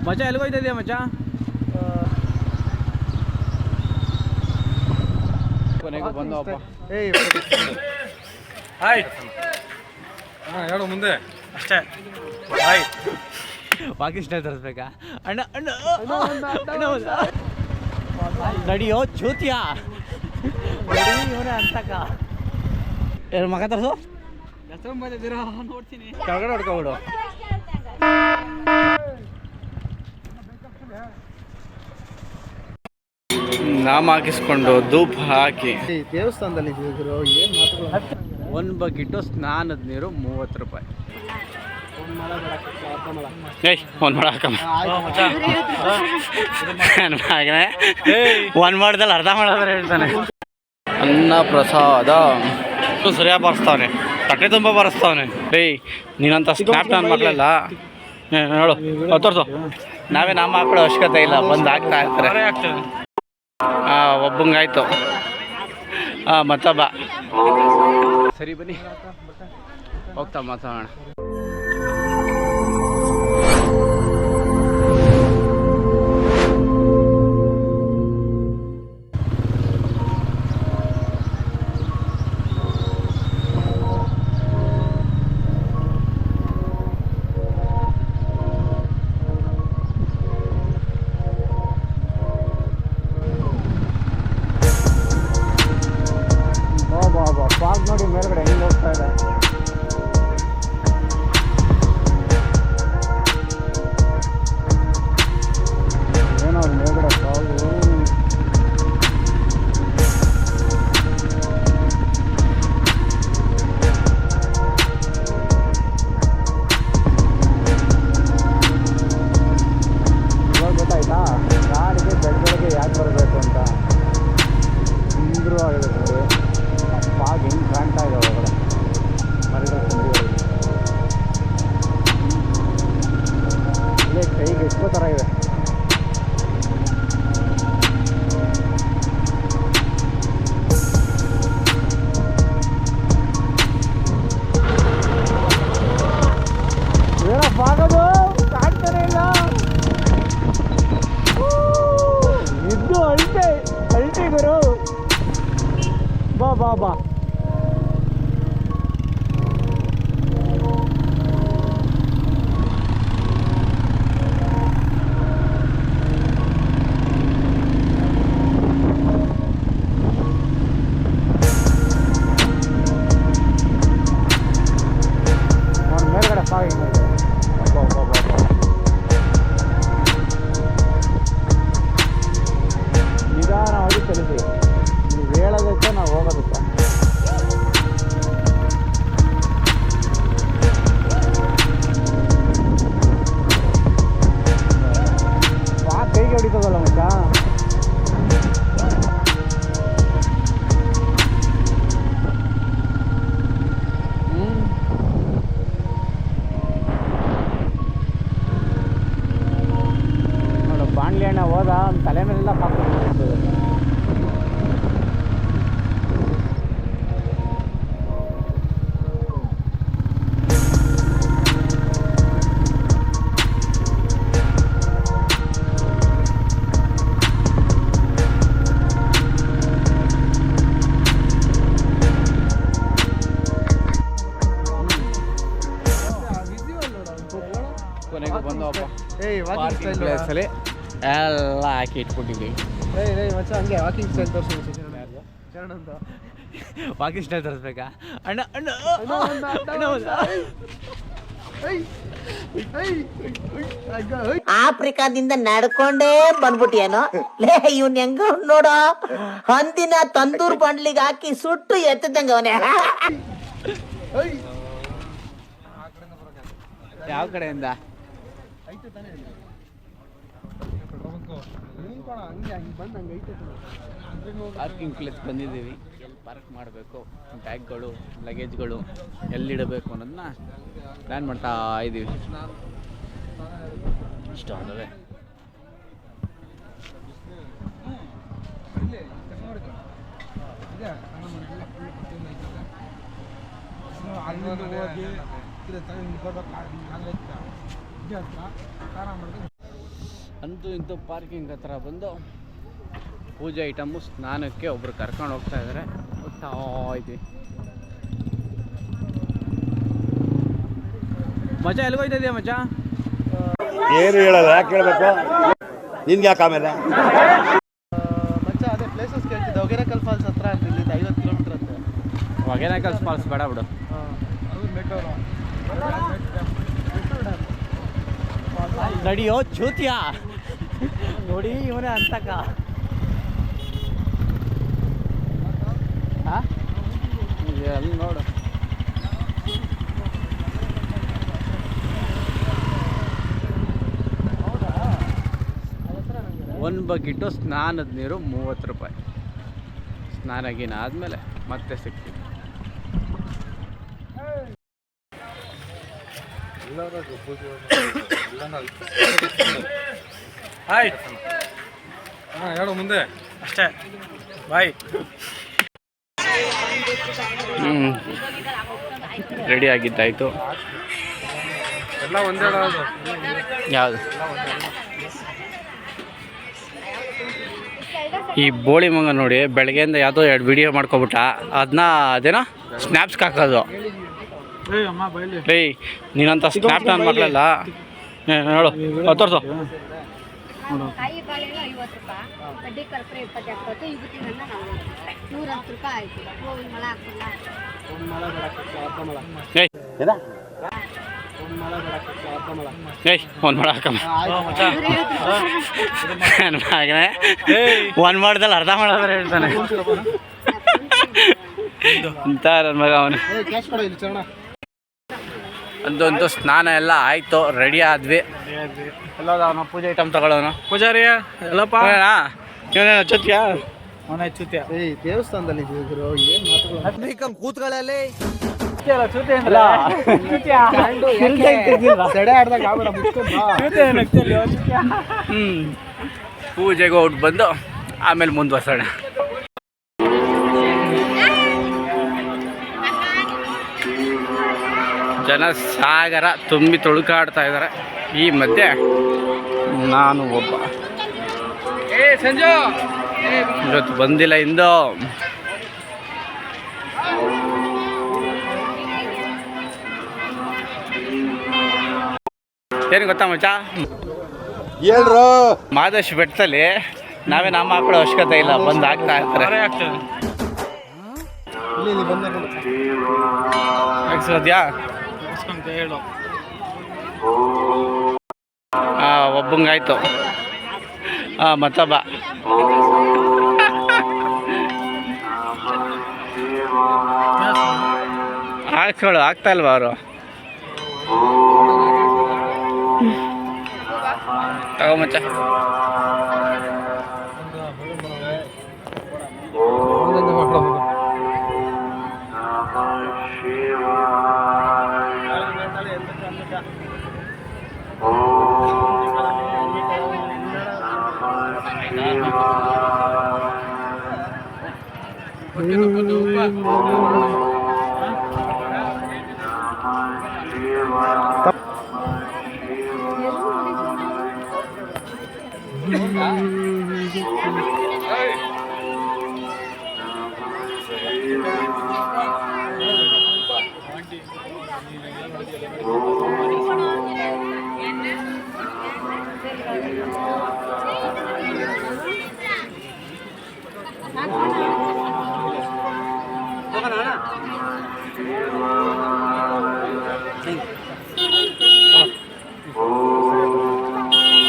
ಮಚ್ಚ ಎಲ್ಲಿಗೋಯ್ತಾ ಇದೆಯಾ ಮಚ್ಚ? ಕೊನೆಗೂ ಬಂದವಪ್ಪ. ಹಾಯ್ ಹೇಳು ಮುಂದೆ ಅಷ್ಟೇ. ಹಾಯ್ ವಾಕಿಂಗ್ ಸ್ಟೈಲ್ ತರಿಸ್ಬೇಕಾ ಅಣ್ಣ? ಅಣ್ಣ ನಡಿಯೋ ಜ್ಯೋತಿಯ ಇವನೇ ಅಂತಕ ಏನು ಮಗ ತರಿಸು ನೋಡ್ತೀನಿ ಕೆಳಗಡೆ ಹೊಡ್ಕೊಬಿಡು. ನಾಮ ಹಾಕಿಸ್ಕೊಂಡು ಧೂಪ ಹಾಕಿ ದೇವಸ್ಥಾನದಲ್ಲಿ ಒಂದು ಬಕೆಟು ಸ್ನಾನದ ನೀರು 30 ರೂಪಾಯಿ. ಒಂದು ಮಾಡ್ದಲ್ಲಿ ಅರ್ಧ ಮಾಡೋದ್ರೆ ಹೇಳ್ತಾನೆ. ಅನ್ನ ಪ್ರಸಾದ ಸರಿಯಾಗಿ ಬರೆಸ್ತಾವನೆ, ತಟ್ಟೆ ತುಂಬ ಬರೆಸ್ತಾವನೆ. ನೀನಂತ ಸ್ನ್ಯಾಪ್ ನನ್ನ ಮಕ್ಕಳೆಲ್ಲ ನೋಡು ತೋರ್ಸು. ನಾವೇ ನಾಮ ಹಾಕೊಳ್ಳೋ ಅವಶ್ಯಕತೆ ಇಲ್ಲ, ಬಂದು ಹಾಕ್ತಾ ಇರ್ತಾರೆ. ಒಬ್ಬಂಗಾಯ್ತು. ಮತ್ತೊಬ್ಬ ಸರಿ ಬನ್ನಿ ಹೋಗ್ತಾ ಮಾತಾಡೋಣ. ಫಾಗ್ ನೋಡಿ ಮೇಲ್ಗಡೆ ಹೆಂಗೆ ಹೋಗ್ತಾ ಇದೆ. ಏನೋ ಅದು ಮೇಲ್ಗಡೆ ಫಾಗು. ಇವಾಗ ಗೊತ್ತಾಯ್ತಾ ಗಾಡಿಗೆ ಬೆಳಗ್ಗೆ ಯಾಕೆ ಬರಬೇಕು ಅಂತ. ಸುಂದರವಾಗಿದೆ ನೋಡಿ ಫಾಗ್ ಹೆಂಗೆ ಕಾಣ್ತಾ ಇದೆ ಒಳಗಡೆ ಮರಗಳ ಸಂದಿಗಳಿಗೆ. ಇಲ್ಲೇ ಕೈಗೆ ಎಷ್ಟೋ ಥರ ಇದೆ. ಏನೋ ಫಾಗದು ಕಾಣ್ತಾನೆ ಇಲ್ಲ. ಇದ್ದು ಅಲ್ಟಿ ಗುರು. ಬಾ ಬಾ ಬಾ ಮೇಲ್ಗಡೆ ಫಾಗ್ ನಿಧಾನವಾಗಿ ಚಲಿಸಿ. ನೀವು ಹೇಳೋದಕ್ಕೆ ನಾವು ಹೋಗೋದಕ್ಕೆ. ಕೈಗೆ ಹೊಡಿತದಲ್ಲ ಮಚ್ಚ. ನೋಡು ಬಾಣ್ಲಿ ಅಣ್ಣ ಹೋದ ತಲೆ ಮೇಲೆಲ್ಲ ಹಾಕ್ಬಿಟ್ಟು ಕೊನೆಗೂ ಬಂದವಪ್ಪ. ಪ್ಲೇಸಲ್ಲಿ ಎಲ್ಲ ಹಾಕಿ ಇಟ್ಕೊಂಡಿದ್ದೀವಿ. ವಾಕಿಂಗ್ ಸ್ಟೈಲ್ ತರಿಸ್ಬೇಕಾ ಅಣ್ಣ? ಅಣ್ಣ ಆಫ್ರಿಕಾದಿಂದ ನಡ್ಕೊಂಡೇ ಬಂದ್ಬಿಟ್ಟಿಯೇನೋ ಲೇ. ಇವ್ನ ಹೆಂಗ ನೋಡೋ, ಹಂದಿನ ತಂದೂರ್ ಬಂಡ್ಲಿಗೆ ಹಾಕಿ ಸುಟ್ಟು ಎತ್ತದಂಗ ಅವನೇ. ಯಾವ ಕಡೆಯಿಂದ? ಪಾರ್ಕಿಂಗ್ ಪ್ಲೇಸ್ ಬಂದಿದ್ದೀವಿ. ಎಲ್ಲಿ ಪಾರ್ಕ್ ಮಾಡಬೇಕು, ಬ್ಯಾಗ್ಗಳು ಲಗೇಜ್ಗಳು ಎಲ್ಲಿಡಬೇಕು ಅನ್ನೋದನ್ನ ಪ್ಲ್ಯಾನ್ ಮಾಡ್ತಾ ಇದ್ದೀವಿ. ಇಷ್ಟ ಅದವೆ ಅಂತೂ ಇಂತೂ ಪಾರ್ಕಿಂಗ್ ಹತ್ರ ಬಂದು ಪೂಜೆ ಐಟಮು ಸ್ನಾನಕ್ಕೆ ಒಬ್ರು ಕರ್ಕೊಂಡು ಹೋಗ್ತಾ ಇದ್ದಾರೆ. ಹೋಗ್ತಾ ಇದ್ವಿ. ಮಚ್ಚ ಎಲ್ಲಿಗೋಯ್ತಾ ಇದೆಯಾ ಮಚ್ಚ? ಏನು ಹೇಳಲ್ಲ, ಯಾಕೆ ಹೇಳ್ಬೇಕು ನಿನ್ಗೆ? ಯಾಕೆ ಆಮೇಲೆ ಮಚ್ಚ ಅದೇ ಪ್ಲೇಸಸ್ ಕೇಳ್ತಿದ್ದೆ. ಹೊಗೇನಕಲ್ ಫಾಲ್ಸ್ ಹತ್ರ ಅಂತ, ಇಲ್ಲಿಂದ 50 ಕಿಲೋಮೀಟರ್ ಅಂತೆ. ಹೊಗೇನಕಲ್ ಫಾಲ್ಸ್ ಬೇಡ ಬಿಡು. ನಡಿಯೋ ಚೂತಿಯಾ ನೋಡಿ ಇವನೇ ಅಂತಕ. ಅಲ್ಲಿ ನೋಡು, ಒಂದು ಬಕೆಟು ಸ್ನಾನದ ನೀರು 30 ರೂಪಾಯಿ. ಸ್ನಾನ ಆದಮೇಲೆ ಮತ್ತೆ ಸಿಗ್ತೀವಿ. ಹಾಯ್. ಹೇಳು ಮುಂದೆ ಅಷ್ಟೇ. ಬಾಯ್. ರೆಡಿ ಆಗಿದ್ದಾಯಿತು. ಎಲ್ಲ ಒಂದೇ ಹೇಳೋದು. ಯಾವುದು? ಈ ಬೋಳಿ ಮಗ ನೋಡಿ ಬೆಳಗ್ಗೆಯಿಂದ ಯಾವುದೋ 2 ವಿಡಿಯೋ ಮಾಡ್ಕೊಬಿಟ್ಟ. ಅದನ್ನ ಅದೇನೋ ಸ್ನ್ಯಾಪ್ಸ್ಗೆ ಹಾಕೋದು. ಏಯ್ ನೀನಂತ ಸ್ನ್ಯಾಪ್ ನಾನು ಮಾಡಲಿಲ್ಲ. ಹೇಳು ತೋರಿಸು. ಕಾಯಿ ಬಾಳೆಲ್ಲ 50 ರೂಪಾಯಿ, ಕಡ್ಡಿ ಕರ್ಪೂರ 20 ಯುವತಿಗನ್ನ 110 ರೂಪಾಯಿ ಆಯ್ತು. ಹೂವಿನ ಮಳ ಹಾಕಲ್ಲ. ಏಯ್ ಏಯ್ ಒಂದು ಮಾಡ ಹಾಕಮ್ಮ. ಒಂದು ಮಾಡ್ದಲ್ಲಿ ಅರ್ಧ ಮಾಡೋದ್ರೆ ಹೇಳ್ತಾನೆ ಅಂತ ನನ್ನ ಮಗ ಅವನು. ಅಂತೂ ಸ್ನಾನ ಎಲ್ಲ ಆಯಿತು, ರೆಡಿ ಆದ್ವಿ. ಎಲ್ಲೋದ ಅವನು ಪೂಜೆ ಐಟಮ್ ತಗೊಳ್ಳೋನು. ಪೂಜಾರಿ ಎಲ್ಲಪ್ಪ ಇವನೇನು ಹಚ್ಚತ್ಯಾ? ಅವನ ಚುತ್ಯ. ದೇವಸ್ಥಾನದಲ್ಲಿ ಏನು ಕೂತ್ಗಳಲ್ಲಿ ಪೂಜೆಗೆ ಔಟ್ ಬಂದು ಆಮೇಲೆ ಮುಂದುವರ್ಸೋಣ. ಜನ ಸಾಗರ ತುಂಬಿ ತುಳುಕಾಡ್ತಾ ಇದ್ದಾರೆ. ಈ ಮಧ್ಯೆ ನಾನು ಒಬ್ಬ ಇವತ್ತು ಬಂದಿಲ್ಲ ಇಂದು. ಏನು ಗೊತ್ತಾ ಮಚ್ಚ, ಹೇಳ್ರು ಮಾದೇಶ್ ಬೆಟ್ಟದಲ್ಲಿ ನಾವೇ ನಮ್ಮ ಹಾಕೊಳ್ಳೋ ಅವಶ್ಯಕತೆ ಇಲ್ಲ, ಬಂದು ಆಗ್ತಾ ಇರ್ತಾರೆ. ಹಾಕ್ಸೋದ್ಯಾ? ಹೇಳು. ಒಬ್ಬಂಗಾಯ್ತು. ಮತ್ತೊಬ್ಬ ಹಾಕ್ಸೋಳು ಆಗ್ತಾ ಇಲ್ವಾ ಅವರು? ತಗೋ ಮಚ್ಚ.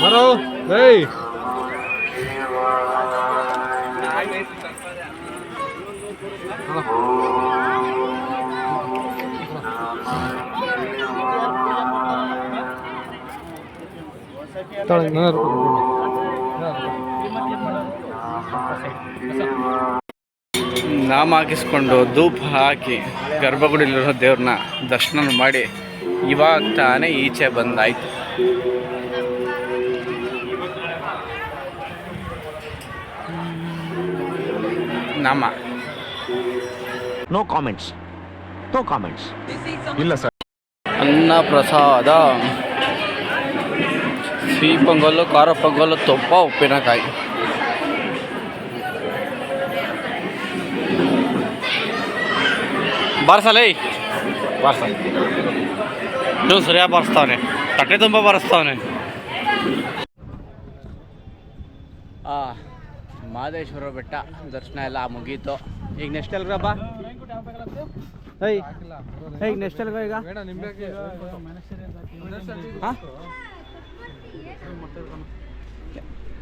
ಬರೋ ಏಯ್ ನಾಮ ಹಾಕಿಸ್ಕೊಂಡು ಧೂಪ ಹಾಕಿ ಗರ್ಭಗುಡಿಲಿರೋ ದೇವ್ರನ್ನ ದರ್ಶನ ಮಾಡಿ ಇವಾಗ ತಾನೇ ಈಚೆ ಬಂದಾಯ್ತು. ನಾಮ ನೋ ಕಾಮೆಂಟ್ಸ್, ನೋ ಕಾಮೆಂಟ್ಸ್. ಇಲ್ಲ ಸರ್. ಅನ್ನ ಪ್ರಸಾದ ಸಿಹಿ ಪೊಂಗಲ್ಲು, ಖಾರ ಪೊಂಗಲ್ಲು, ತುಪ್ಪ, ಉಪ್ಪಿನಕಾಯಿ. ಬಾರ್ಸಲೇ ಬಾರ್ಸ. ಇವನು ಸರಿಯಾಗಿ ಬಾರಿಸ್ತಾವನೆ, ತಟ್ಟೆ ತುಂಬ ಬಾರಿಸ್ತಾವನೆ. ಮಹದೇಶ್ವರ ಬೆಟ್ಟ ದರ್ಶನ ಎಲ್ಲ ಮುಗೀತು. ಈಗ ನೆಕ್ಸ್ಟ್ ಎಲ್ರಪ್ಪ? ಈಗ ನೆಕ್ಸ್ಟ್ ಎಲ್ಗ ಈಗ? ಹಾಂ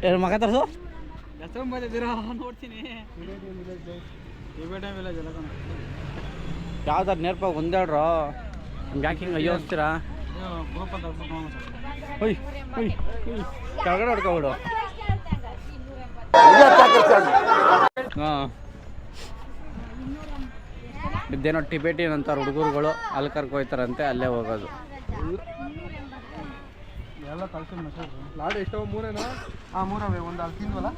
ಏನು ಮಗ ತರಿಸು? ನೋಡ್ತೀನಿ ಯಾವ್ದಾರು ನೇರ್ಪಾಗ ಒಂದೇಳ್ರು ಹಂಗೆ ಯಾಕೆ ಹಿಂಗೆ ಅಯ್ಯೋ ಅನ್ಸ್ತೀರಾ? ಹೊಯ್ ಹೊಯ್ ಕೆಳಗಡೆ ಹೊಡ್ಕೊಬಿಡು. ಹಾಂ, ಇದೇನೋ ಟಿಬೇಟಿಯನ್ ಅಂತಾರೆ ಹುಡುಗರುಗಳು, ಅಲ್ಲಿ ಕರ್ಕೊಯ್ತಾರಂತೆ, ಅಲ್ಲೇ ಹೋಗೋದು. ಎಲ್ಲ ಕಳ್ಸಿ ಲಾಡು ಎಷ್ಟೋ ಮೂರೇನಾ? ಹಾಂ, ಮೂರವೇ. ಒಂದು ಅಲ್ಲಿ ತಿಂದ್ವಲ್ಲ,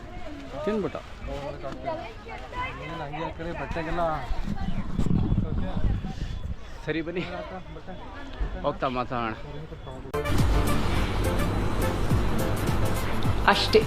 ತಿಂದ್ಬಿಟ್ಟು ಹಂಗೆ ಆ ಕಡೆ ಬಟ್ಟೆಗೆಲ್ಲ. ಸರಿ ಬನ್ನಿ ಹೋಗ್ತಾ ಮಾತಾಡೋಣ. ಅಷ್ಟೇ.